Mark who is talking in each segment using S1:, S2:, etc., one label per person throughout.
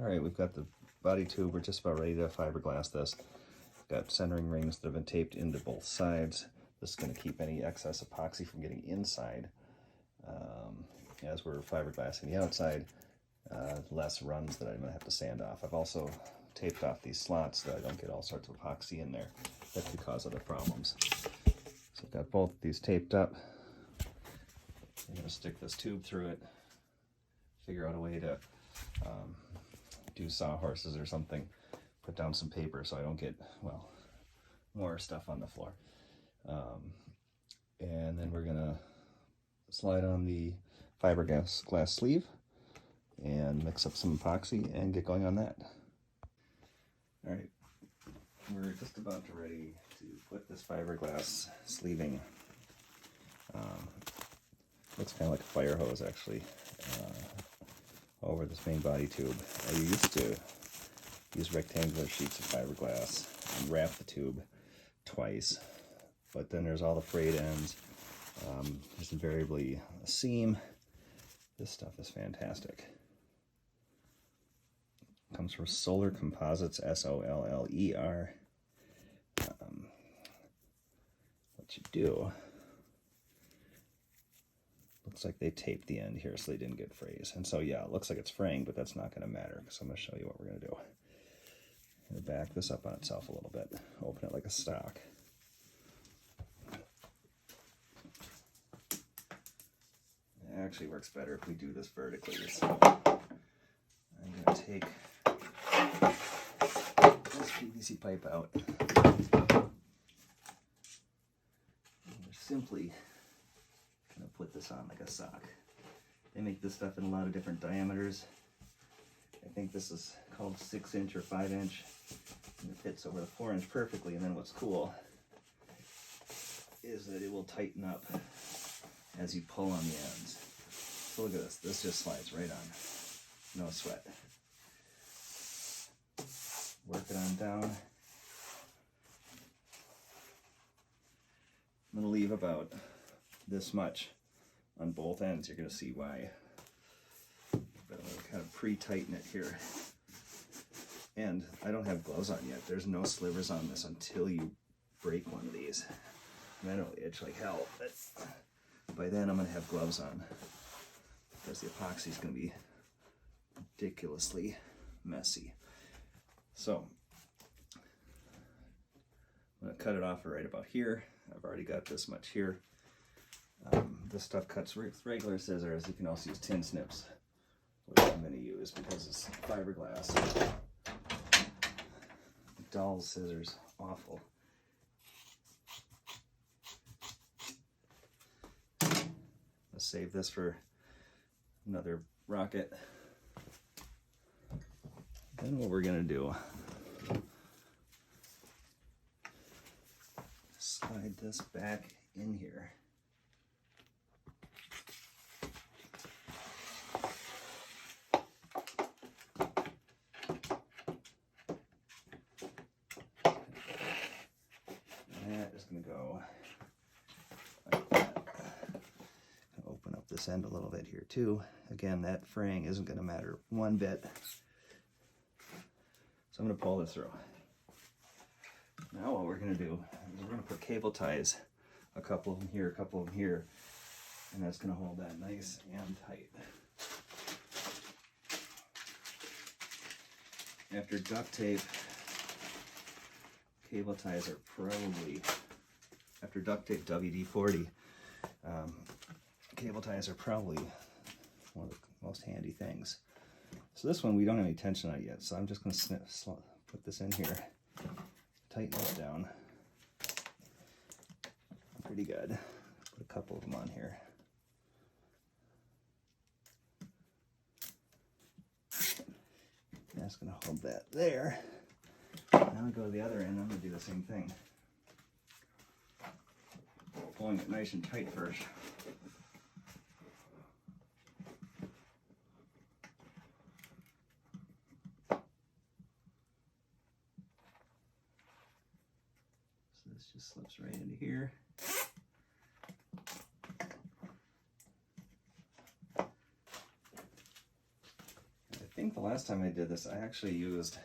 S1: All right, we've got the body tube. We're just about ready to fiberglass this. We've got centering rings that have been taped into both sides. This is going to keep any excess epoxy from getting inside. As we're fiberglassing the outside, less runs that I'm going to have to sand off. I've also taped off these slots so that I don't get all sorts of epoxy in there that could cause other problems. So I've got both of these taped up. I'm going to stick this tube through it, figure out a way to do sawhorses or something, put down some paper so I don't get, well, more stuff on the floor. And then we're going to slide on the fiberglass sleeve and mix up some epoxy and get going on that. All right, we're just about ready to put this fiberglass sleeving. Looks kind of like a fire hose actually, over this main body tube. I used to use rectangular sheets of fiberglass and wrap the tube twice, but then there's all the frayed ends. There's invariably a seam. This stuff is fantastic. Comes from Soller Composites, S-O-L-L-E-R. What you do, looks like they taped the end here so they didn't get frays. And so yeah, it looks like it's fraying, but that's not going to matter because I'm going to show you what we're going to do. I'm going to back this up on itself a little bit, open it like a stock. It actually works better if we do this vertically. So I'm going to take this PVC pipe out. Simply going to put this on like a sock. They make this stuff in a lot of different diameters. I think this is called 6-inch or 5-inch, and it fits over the 4-inch perfectly. And then what's cool is that it will tighten up as you pull on the ends. So look at this. This just slides right on. No sweat. Work it on down. I'm going to leave about this much on both ends. You're going to see why. But I'm going to kind of pre-tighten it here. And I don't have gloves on yet. There's no slivers on this until you break one of these. And it'll itch like hell. But by then I'm going to have gloves on, because the epoxy is going to be ridiculously messy. So I'm going to cut it off right about here. I've already got this much here. This stuff cuts with regular scissors. You can also use tin snips, which I'm going to use because it's fiberglass. Dull scissors, awful. Let's save this for another rocket. Then what we're going to do, slide this back in here. And that is going to go like that. Open up this end a little bit here too. Again, that fraying isn't going to matter one bit. So I'm going to pull this through. Now what we're going to do is we're going to put cable ties, a couple of them here, a couple of them here, and that's going to hold that nice and tight. After duct tape, cable ties are probably, after duct tape WD-40, cable ties are probably one of the most handy things. So this one we don't have any tension on it yet, so I'm just going to put this in here. Tighten this down pretty good. Put a couple of them on here. That's going to hold that there. Now we go to the other end. I'm going to do the same thing. Pulling it nice and tight first. This just slips right into here. I think the last time I did this, I actually used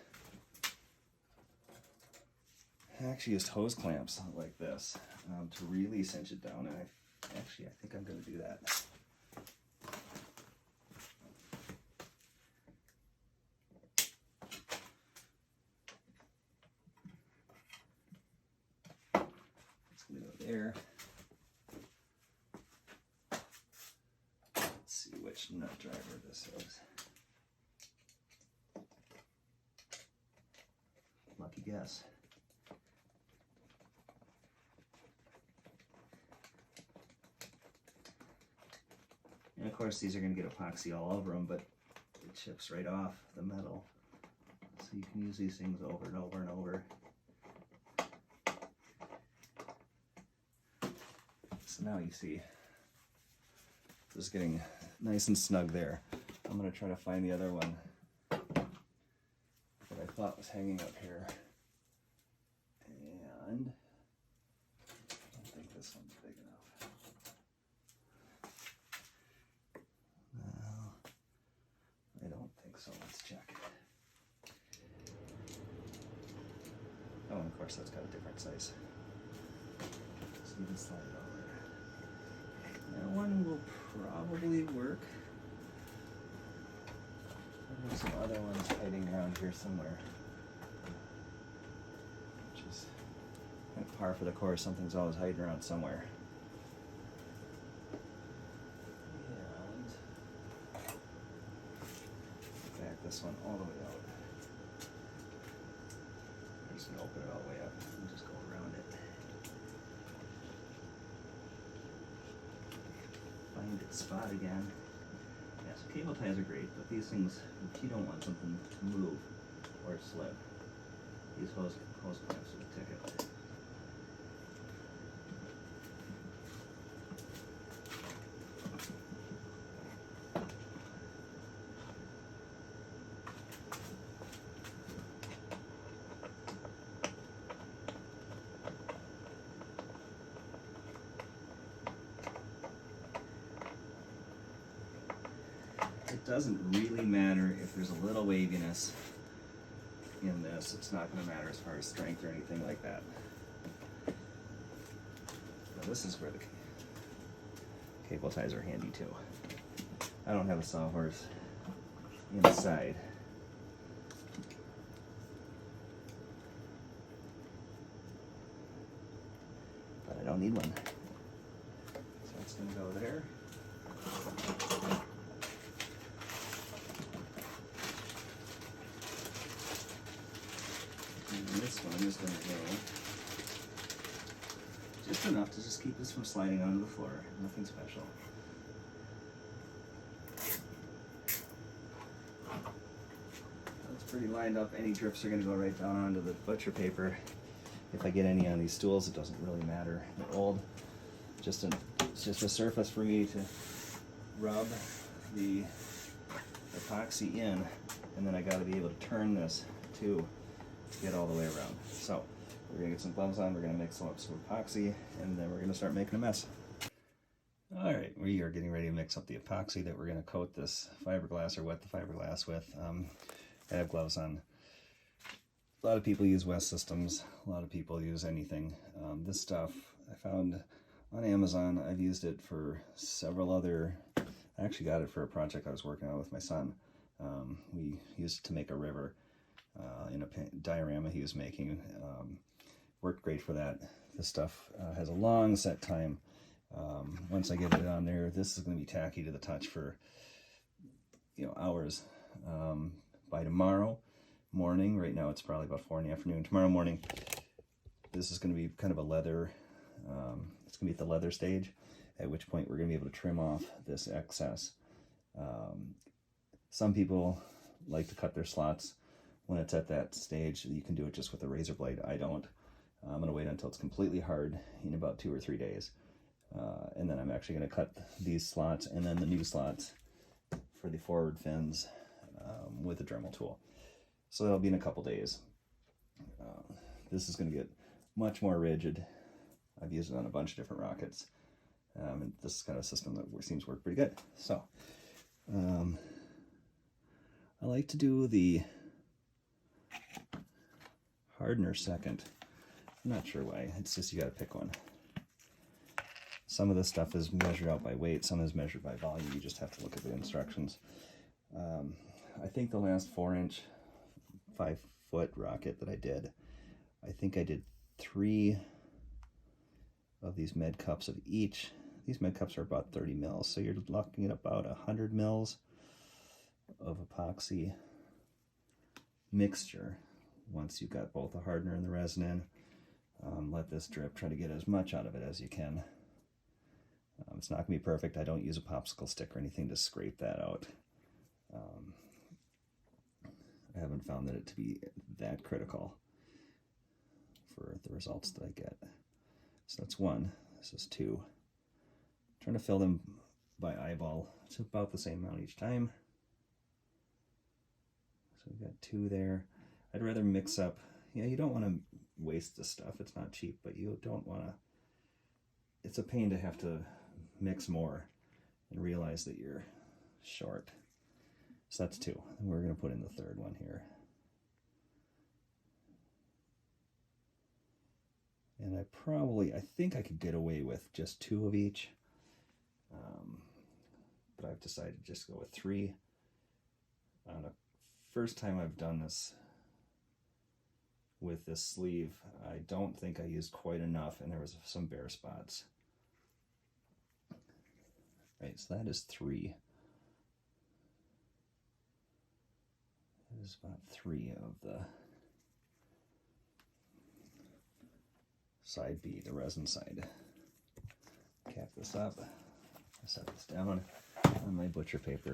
S1: hose clamps like this to really cinch it down, and I think I'm going to do that. It's going to go there. Let's see which nut driver this is. Lucky guess. And of course these are going to get epoxy all over them, but it chips right off the metal. So you can use these things over and over and over. So now you see, this is getting nice and snug there. I'm going to try to find the other one that I thought was hanging up here. And I don't think this one's big enough. No, I don't think so. Let's check. Oh, and of course that's got a different size. So you can slide it over. That one will probably work. There's some other ones hiding around here somewhere, which is kind of par for the course. Something's always hiding around somewhere. And back this one all the way out. I'm just going to open it all the way up and just go around it. Find its spot again. Yeah, so cable ties are great, but these things, if you don't want something to move or slip, these hose clamps are the ticket. It doesn't really matter if there's a little waviness in this. It's not going to matter as far as strength or anything like that. Now this is where the cable ties are handy too. I don't have a sawhorse inside. But I don't need one. So it's going to go there. This one is going to go just enough to just keep this from sliding onto the floor. Nothing special. That's pretty lined up. Any drips are going to go right down onto the butcher paper. If I get any on these stools, it doesn't really matter. They're old. It's just a surface for me to rub the epoxy in, and then I got to be able to turn this to get all the way around. So we're going to get some gloves on, we're going to mix up some epoxy, and then we're going to start making a mess. Alright, we are getting ready to mix up the epoxy that we're going to coat this fiberglass or wet the fiberglass with. I have gloves on. A lot of people use West Systems, a lot of people use anything. This stuff I found on Amazon. I've used it for several other, I actually got it for a project I was working on with my son. We used it to make a river in a diorama he was making. Worked great for that. This stuff has a long set time. Once I get it on there, this is going to be tacky to the touch for hours. By tomorrow morning, right now it's probably about 4 in the afternoon. Tomorrow morning, this is going to be kind of a leather. It's going to be at the leather stage, at which point we're going to be able to trim off this excess. Some people like to cut their slots when it's at that stage. You can do it just with a razor blade. I don't. I'm going to wait until it's completely hard in about 2 or 3 days. And then I'm actually going to cut these slots and then the new slots for the forward fins with a Dremel tool. So that'll be in a couple days. This is going to get much more rigid. I've used it on a bunch of different rockets. And this is kind of a system that seems to work pretty good. So I like to do the hardener second. I'm not sure why. It's just you got to pick one. Some of this stuff is measured out by weight. Some is measured by volume. You just have to look at the instructions. I think the last 4-inch, 5-foot rocket that I did, I think I did 3 of these med cups of each. These med cups are about 30 mils, so you're looking at about 100 mils of epoxy mixture. Once you've got both the hardener and the resin in, let this drip. Try to get as much out of it as you can. It's not going to be perfect. I don't use a popsicle stick or anything to scrape that out. I haven't found it to be that critical for the results that I get. So that's 1. This is 2. Trying to fill them by eyeball. It's about the same amount each time. So we've got 2 there. I'd rather mix up. Yeah, you don't want to waste this stuff. It's not cheap, but you don't want to. It's a pain to have to mix more and realize that you're short. So that's 2. And we're going to put in the third one here. And I think I could get away with just 2 of each. But I've decided to just go with 3. On the first time I've done this with this sleeve, I don't think I used quite enough, and there was some bare spots. Right, so that is 3. That is about 3 of the side B, the resin side. Cap this up. Set this down on my butcher paper.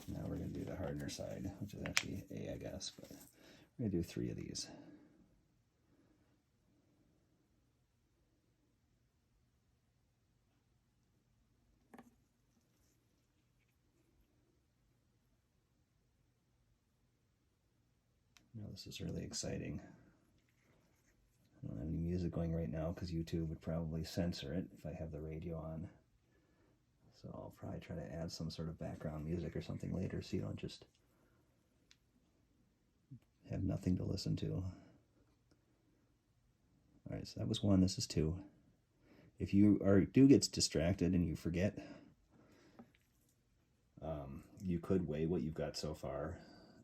S1: Now we're going to do the hardener side, which is actually A, I guess, but we're going to do 3 of these. Now this is really exciting. I don't have any music going right now because YouTube would probably censor it if I have the radio on. So I'll probably try to add some sort of background music or something later so you don't just have nothing to listen to. Alright, so that was 1, this is 2. If you do get distracted and you forget, you could weigh what you've got so far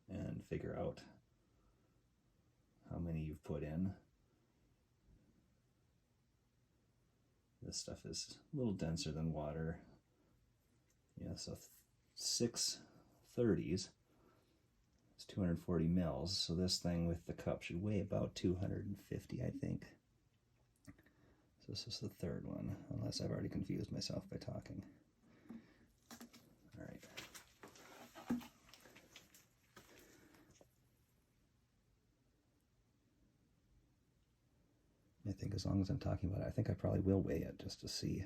S1: and figure out how many you've put in. This stuff is a little denser than water. Yeah, so 6 30s is 240 mils. So this thing with the cup should weigh about 250, I think. So this is the third one, unless I've already confused myself by talking. All right. I think as long as I'm talking about it, I think I probably will weigh it just to see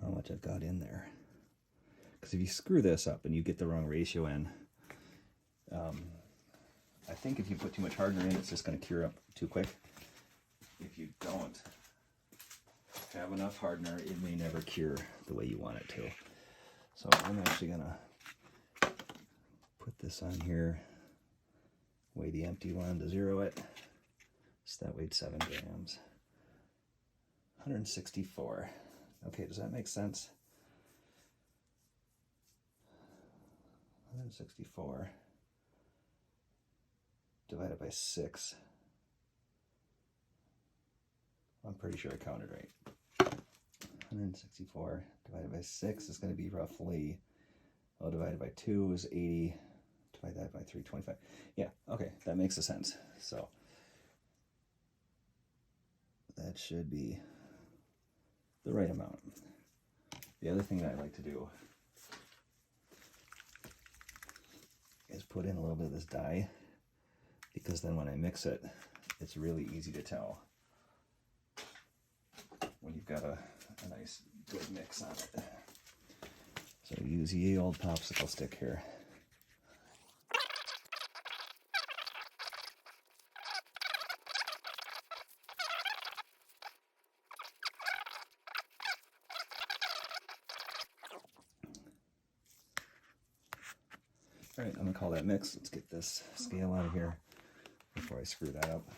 S1: how much I've got in there. Because if you screw this up and you get the wrong ratio in, I think if you put too much hardener in, it's just going to cure up too quick. If you don't have enough hardener, it may never cure the way you want it to. So I'm actually going to put this on here, weigh the empty one to 0 it. So that weighed 7 grams. 164. Okay, does that make sense? 164 divided by 6. I'm pretty sure I counted right. 164 divided by 6 is going to be roughly, divided by 2 is 80, divide that by 3, 25. Yeah, okay, that makes a sense. So that should be the right amount. The other thing that I like to do is put in a little bit of this dye, because then when I mix it, it's really easy to tell when you've got a nice good mix on it. So use the old popsicle stick here. All right, I'm gonna call that mix. Let's get this scale out of here before I screw that up.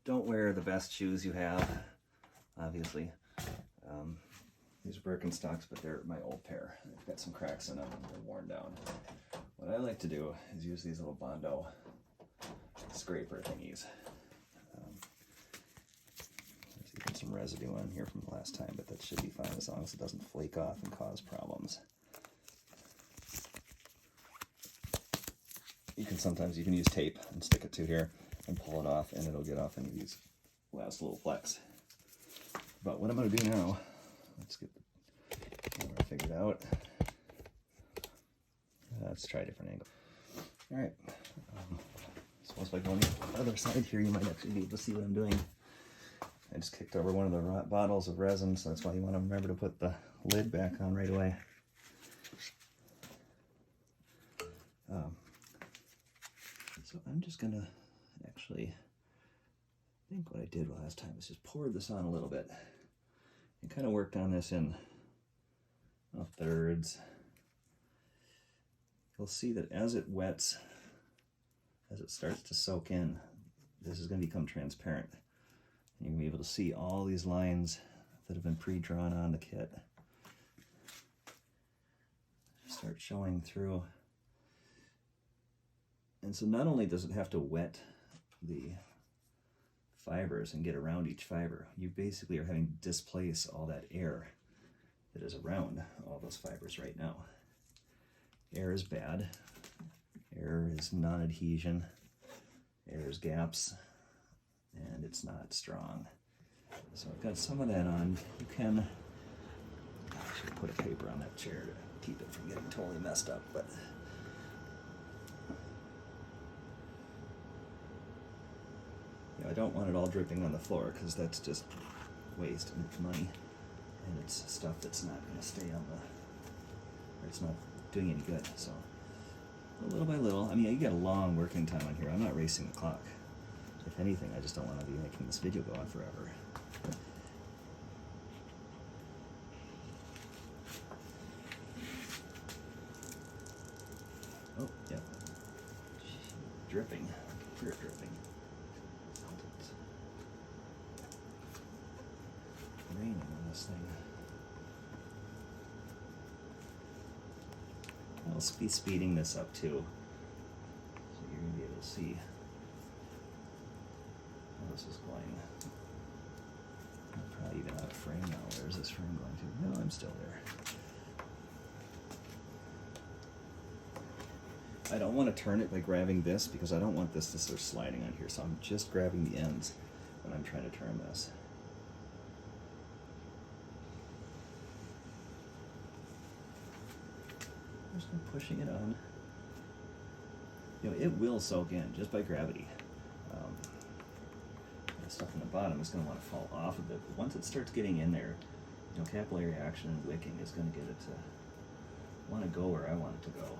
S1: Don't wear the best shoes you have, obviously. These are Birkenstocks, but they're my old pair. They've got some cracks in them and they're worn down. What I like to do is use these little Bondo scraper thingies. There's even some residue on here from the last time, but that should be fine as long as it doesn't flake off and cause problems. Sometimes you can use tape and stick it to here and pull it off, and it'll get off any of these last little flecks. But what I'm going to do now, let's get the camera figured out. Let's try a different angle. All right. Suppose if I go on the other side here, you might actually be able to see what I'm doing. I just kicked over one of the bottles of resin, so that's why you want to remember to put the lid back on right away. So I'm just gonna actually, I think what I did last time was just poured this on a little bit and kind of worked on this in thirds. You'll see that as it wets, as it starts to soak in, this is going to become transparent. And you're going to be able to see all these lines that have been pre-drawn on the kit start showing through. And so not only does it have to wet the fibers and get around each fiber, you basically are having to displace all that air that is around all those fibers right now. Air is bad. Air is non-adhesion. Air is gaps, and it's not strong. So I've got some of that on. You can, I should put a paper on that chair to keep it from getting totally messed up, but I don't want it all dripping on the floor because that's just waste and it's money, and it's stuff that's not going to stay on the, or it's not doing any good. So little by little, I mean, you got a long working time on here. I'm not racing the clock. If anything, I just don't want to be making this video go on forever. Oh, yeah. Dripping. Pure dripping. Raining on this thing. I'll be speeding this up too, so you're going to be able to see how this is going. I'm probably even out of frame now. Where's this frame going to? No, I'm still there. I don't want to turn it by grabbing this because I don't want this to start sliding on here, so I'm just grabbing the ends when I'm trying to turn this. Just pushing it on. You know, it will soak in just by gravity. The stuff in the bottom is going to want to fall off a bit, but once it starts getting in there, you know, capillary action and wicking is going to get it to want to go where I want it to go.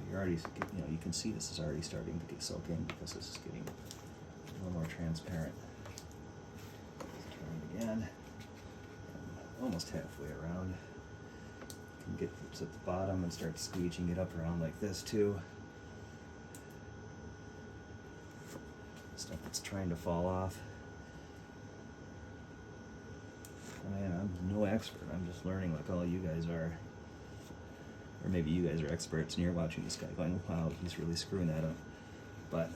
S1: You're already, you know, you can see this is already starting to get soaked in because this is getting a little more transparent. Let's try it again. I'm almost halfway around. Get it at the bottom and start squeeging it up around like this too. Stuff that's trying to fall off. Man, I'm no expert. I'm just learning like all you guys are. Or maybe you guys are experts and you're watching this guy going, wow, he's really screwing that up. But,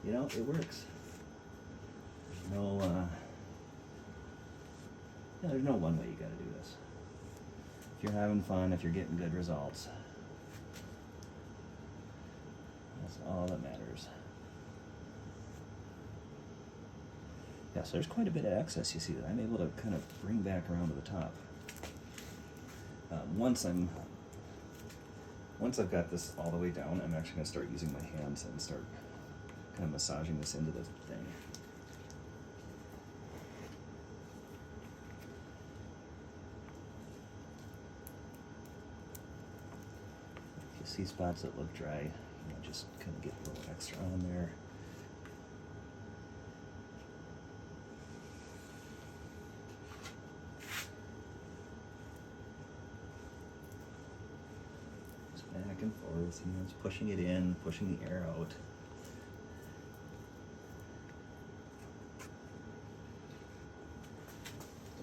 S1: you know, it works. There's no, there's no one way you gotta do this. If you're having fun, if you're getting good results, that's all that matters. Yeah, so there's quite a bit of excess, you see, that I'm able to kind of bring back around to the top. Once I've got this all the way down, I'm actually going to start using my hands and start kind of massaging this into the thing. If you see spots that look dry, you know, just kind of get a little extra on there. back and forth, you know, it's pushing it in, pushing the air out.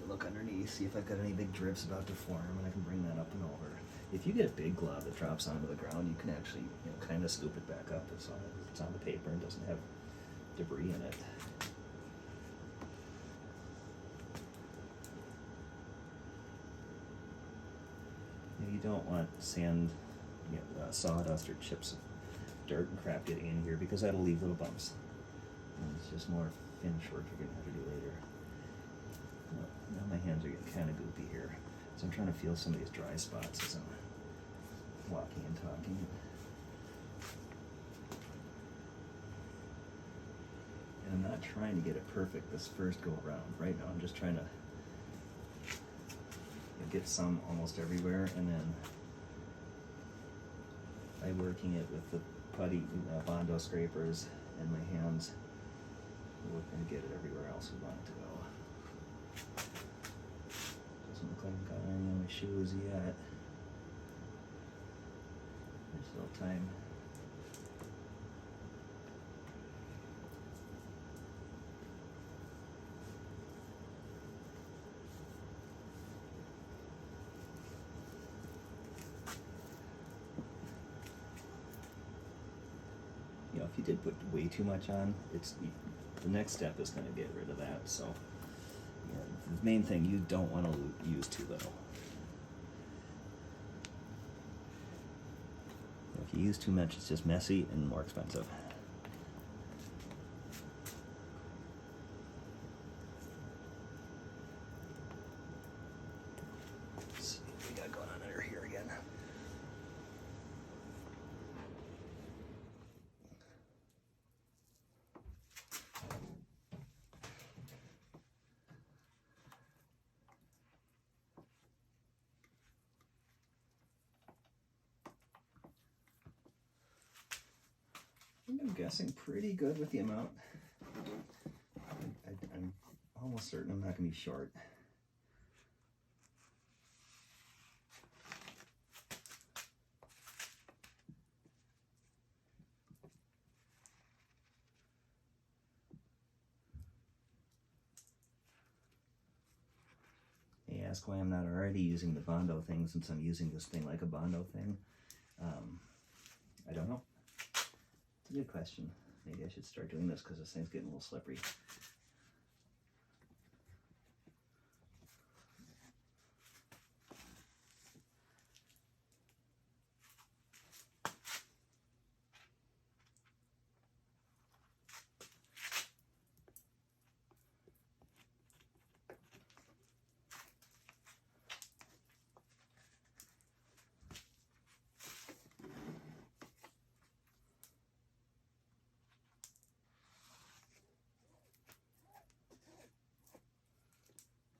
S1: Look underneath, see if I've got any big drips about to form, and I can bring that up and over. If you get a big glob that drops onto the ground, you can actually, you know, kind of scoop it back up as long as it's on the paper and doesn't have debris in it. You don't want sand, you know, sawdust or chips of dirt and crap getting in here because that'll leave little bumps. And it's just more finish work you're going to have to do later. Now my hands are getting kind of goopy here, so I'm trying to feel some of these dry spots as I'm walking and talking. And I'm not trying to get it perfect this first go around. Right now I'm just trying to get some almost everywhere, and then by working it with the putty Bondo scrapers and my hands, we're going to get it everywhere else we want it to go. Doesn't look like I've got any on my shoes yet. There's still time. You know, if you did put way too much on, the next step is going to get rid of that. So, yeah, the main thing, you don't want to use too little. If you use too much, it's just messy and more expensive. Let's see what we got going on under here again. I'm guessing pretty good with the amount. I'm almost certain I'm not going to be short. They ask why I'm not already using the Bondo thing since I'm using this thing like a Bondo thing. I don't know. It's a good question. Maybe I should start doing this because this thing's getting a little slippery.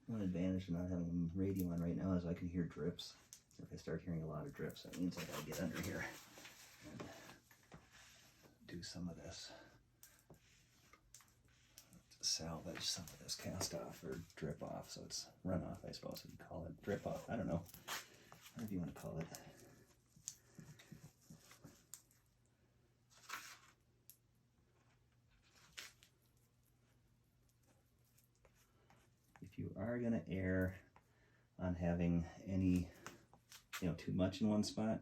S1: One advantage of not having radio on right now is I can hear drips. If I start hearing a lot of drips, that means I gotta get under here and do some of this. Salvage some of this cast off or drip off, so it's runoff, I suppose you'd call it. Drip off, I don't know. Whatever you want to call it. If you are going to err on having any, too much in one spot,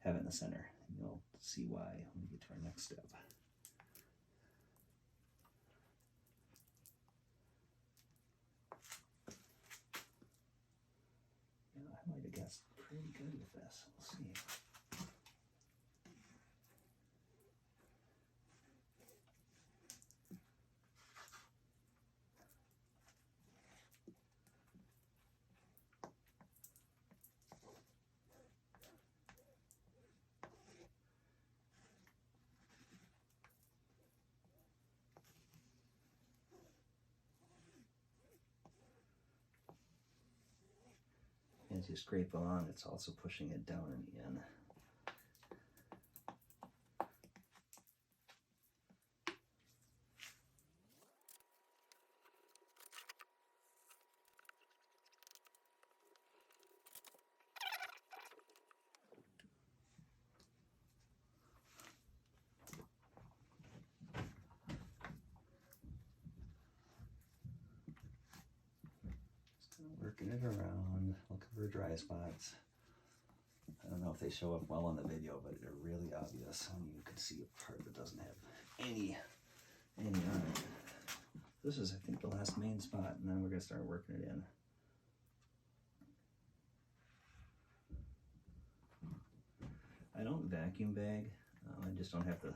S1: have it in the center. And you'll see why when we get to our next step. I might have guessed pretty good with this. We'll see. As you scrape along, it's also pushing it down and in. working it around, looking for dry spots. I don't know if they show up well on the video, but they're really obvious when you can see a part that doesn't have any on it. This is, I think, the last main spot, and then we're gonna start working it in. I don't vacuum bag. I just don't have the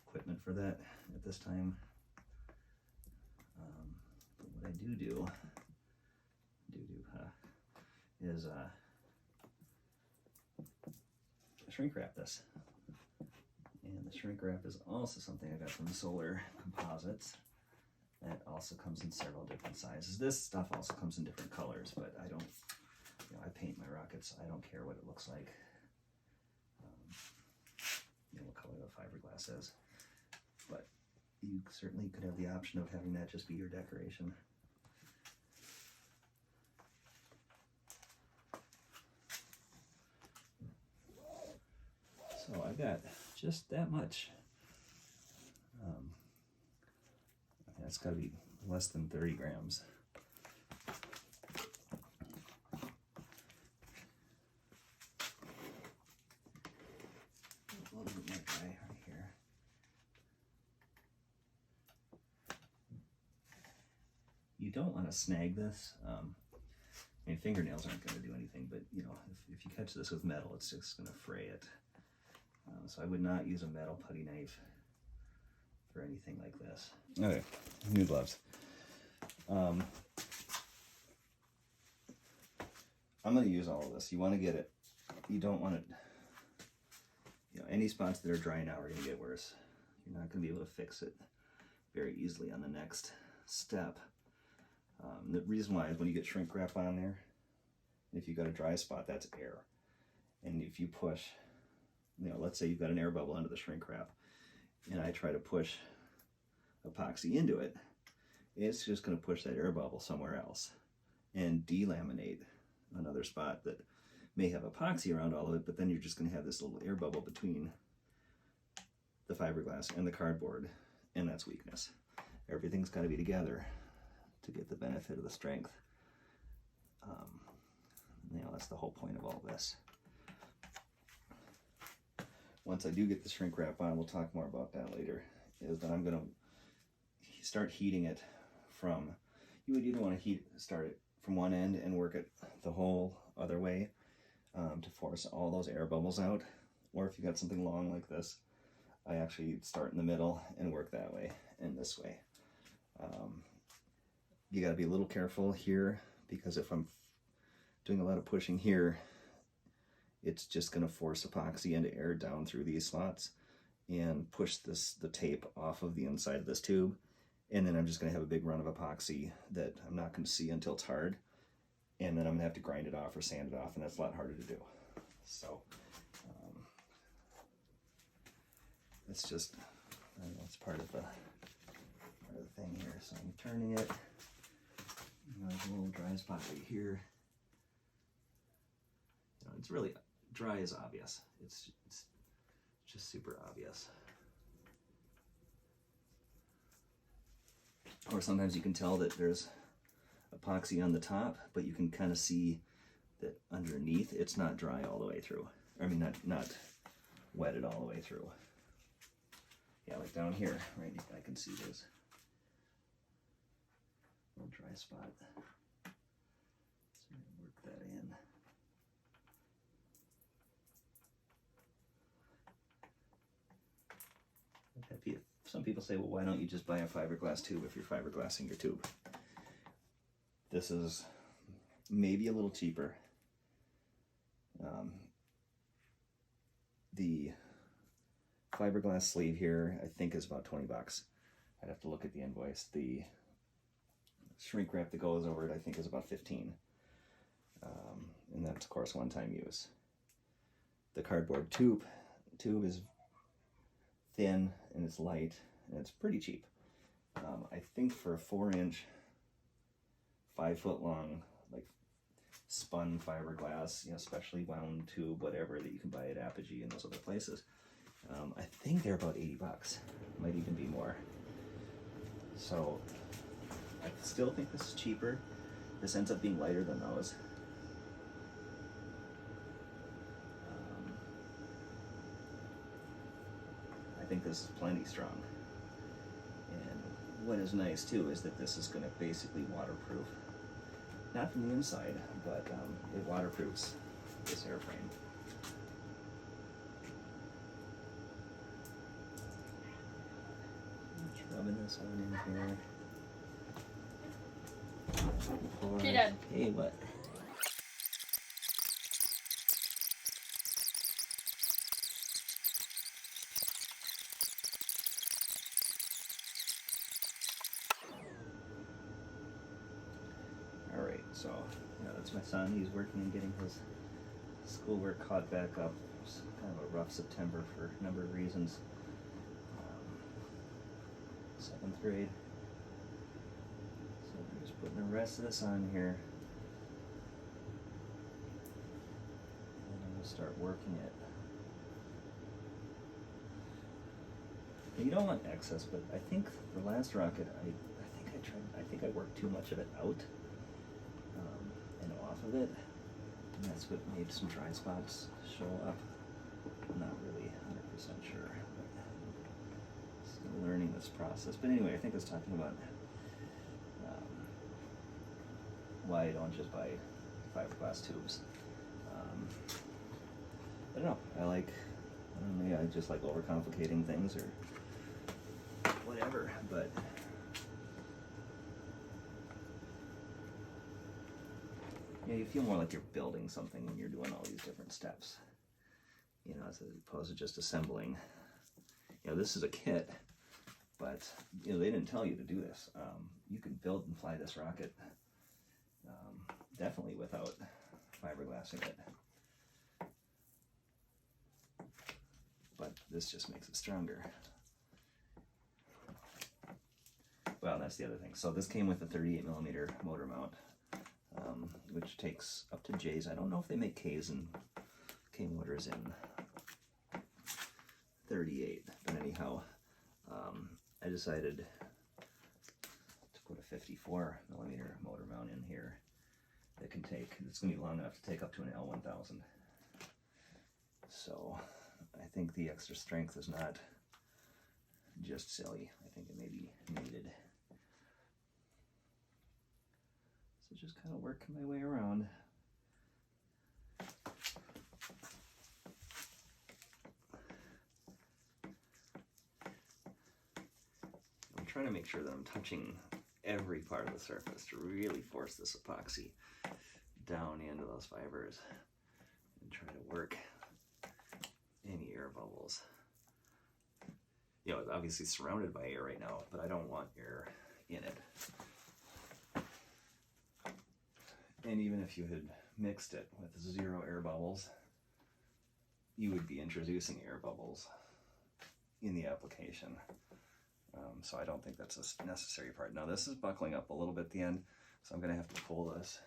S1: equipment for that at this time. But what I do is shrink wrap this. And the shrink wrap is also something I got from Soller Composites. That also comes in several different sizes. This stuff also comes in different colors, but I don't, I paint my rockets, so I don't care what it looks like. What color the fiberglass is. But you certainly could have the option of having that just be your decoration. So I got just that much. It's got to be less than 30 grams. A little bit more dry right here. You don't want to snag this. I mean, fingernails aren't going to do anything, but if you catch this with metal, it's just going to fray it. So I would not use a metal putty knife for anything like this. Okay, new gloves. I'm going to use all of this. You want to get it. You don't want it. Any spots that are dry now are going to get worse. You're not going to be able to fix it very easily on the next step. The reason why is when you get shrink wrap on there, if you've got a dry spot, that's air. And if you push, let's say you've got an air bubble under the shrink wrap, and I try to push epoxy into it, it's just going to push that air bubble somewhere else and delaminate another spot that may have epoxy around all of it, but then you're just going to have this little air bubble between the fiberglass and the cardboard, and that's weakness. Everything's got to be together to get the benefit of the strength. That's the whole point of all this. Once I do get the shrink wrap on, we'll talk more about that later, is that I'm going to start heating it from, you would either want to start it from one end and work it the whole other way to force all those air bubbles out, or if you got something long like this, I actually start in the middle and work that way and this way. You got to be a little careful here, because if I'm doing a lot of pushing here, it's just going to force epoxy into air down through these slots and push the tape off of the inside of this tube. And then I'm just going to have a big run of epoxy that I'm not going to see until it's hard. And then I'm going to have to grind it off or sand it off, and that's a lot harder to do. So it's just, it's part of the thing here. So I'm turning it. There's a little dry spot right here. It's really dry is obvious. It's just super obvious. Or sometimes you can tell that there's epoxy on the top, but you can kind of see that underneath it's not dry all the way through. I mean, not wetted all the way through. Yeah, like down here, right? I can see this little dry spot. So work that in. Some people say, well, why don't you just buy a fiberglass tube if you're fiberglassing your tube? This is maybe a little cheaper. The fiberglass sleeve here, I think, is about 20 bucks. I'd have to look at the invoice. The shrink wrap that goes over it, I think, is about 15. And that's, of course, one-time use. The cardboard tube is thin and it's light and it's pretty cheap. I think for a 4-inch, 5-foot long, like spun fiberglass, specially wound tube, whatever, that you can buy at Apogee and those other places, I think they're about 80 bucks. Might even be more. So I still think this is cheaper. This ends up being lighter than those. I think this is plenty strong. And what is nice too is that this is going to basically waterproof. Not from the inside, but it waterproofs this airframe. Just rubbing this on in here.
S2: Hey, Dad.
S1: Hey, what? Alright, so yeah, that's my son. He's working and getting his schoolwork caught back up. It's kind of a rough September for a number of reasons. 7th grade. So I'm just putting the rest of this on here. And I'm going to start working it. You don't want excess, but I think the last rocket, I think I worked too much of it out and off of it, and that's what made some dry spots show up. I'm not really 100% sure, but still learning this process. But anyway, I think I was talking about why I don't just buy fiberglass tubes. I don't know, maybe I just like overcomplicating things or whatever, but yeah, you feel more like you're building something when you're doing all these different steps, you know, as opposed to just assembling. You know, this is a kit, but you know, they didn't tell you to do this. You can build and fly this rocket definitely without fiberglassing it, but this just makes it stronger. Well, that's the other thing. So this came with a 38mm motor mount, which takes up to J's. I don't know if they make K's and K motors in 38, but anyhow, I decided to put a 54mm motor mount in here that can take, it's going to be long enough to take up to an L1000. So I think the extra strength is not just silly. I think it may be needed. So just kind of working my way around. I'm trying to make sure that I'm touching every part of the surface to really force this epoxy down into those fibers and try to work any air bubbles. You know, it's obviously surrounded by air right now, but I don't want air in it. And even if you had mixed it with 0 air bubbles, you would be introducing air bubbles in the application. So I don't think that's a necessary part. Now this is buckling up a little bit at the end, so I'm going to have to pull this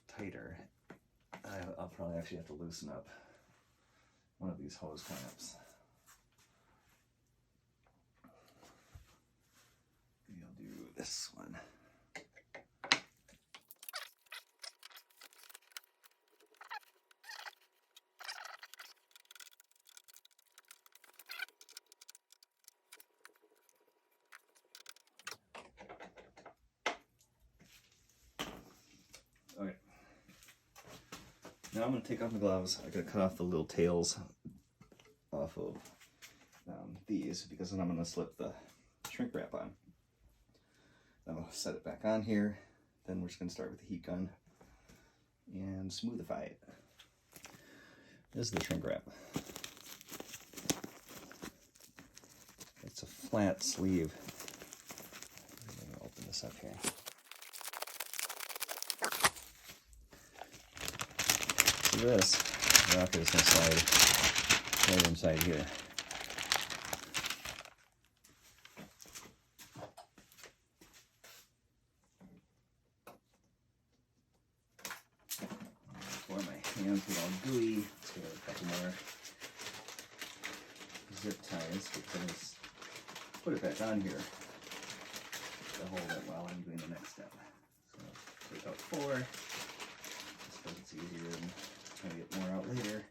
S1: tighter. I'll probably actually have to loosen up one of these hose clamps. Maybe I'll do this one. Okay. Now I'm going to take off my gloves. I'm going to cut off the little tails off of these, because then I'm going to slip the shrink wrap on. Then I'll set it back on here. Then we're just going to start with the heat gun and smoothify it. This is the shrink wrap. It's a flat sleeve. I'm going to open this up here. So this rocket is going to slide right inside here. Before my hands get all gooey, let's get a couple more zip ties, because put it back on here to hold it while I'm doing the next step. So take out 4, just because it's easier than trying to get more out later.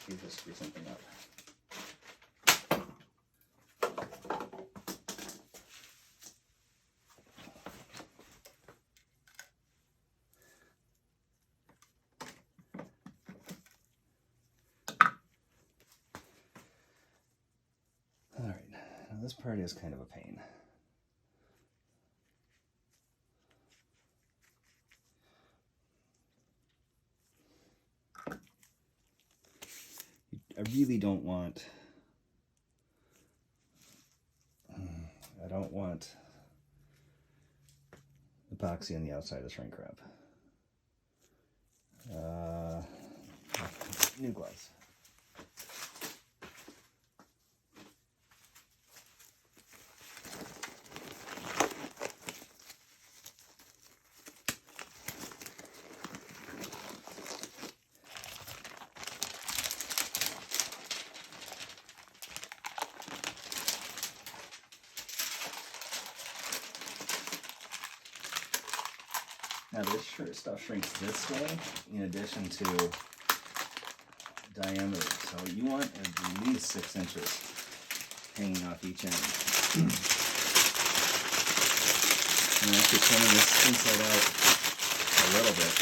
S1: You just screw something up. All right, now this part is kind of a pain. I really don't want, epoxy on the outside of the shrink wrap. New gloves. Now this stuff shrinks this way in addition to diameter. So you want at least 6 inches hanging off each end. I'm actually turning this inside out a little bit.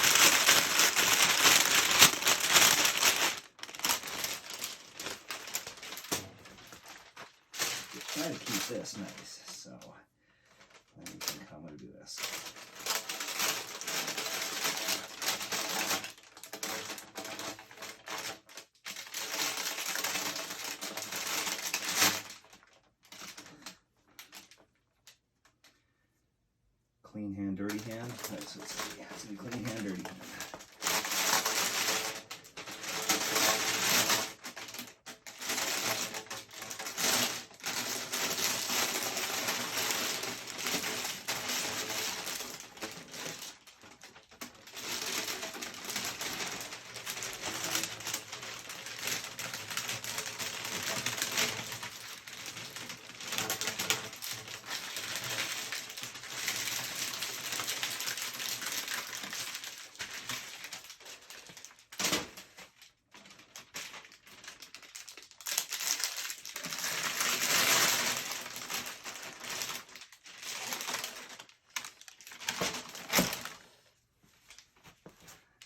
S1: Try to keep this nice. So let me think how I'm going to do this. Clean hand, dirty hand. That's what it's going to be. Clean hand, dirty hand.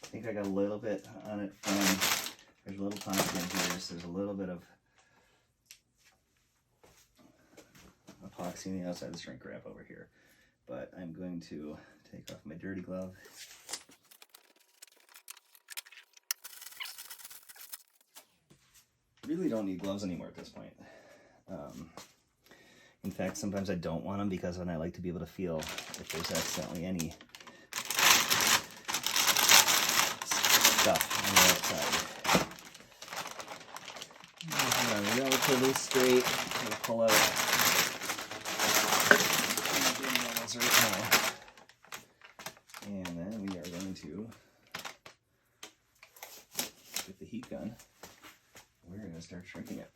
S1: I think I got a little bit on it from, there's a little pocket in here, so there's a little bit of epoxy on the outside of the shrink wrap over here. But I'm going to take off my dirty glove. Really don't need gloves anymore at this point. In fact, sometimes I don't want them because then I like to be able to feel if there's accidentally any stuff on the outside. Relatively straight. I'm going to pull out right now. And then we are going to get the heat gun. We're going to start shrinking it.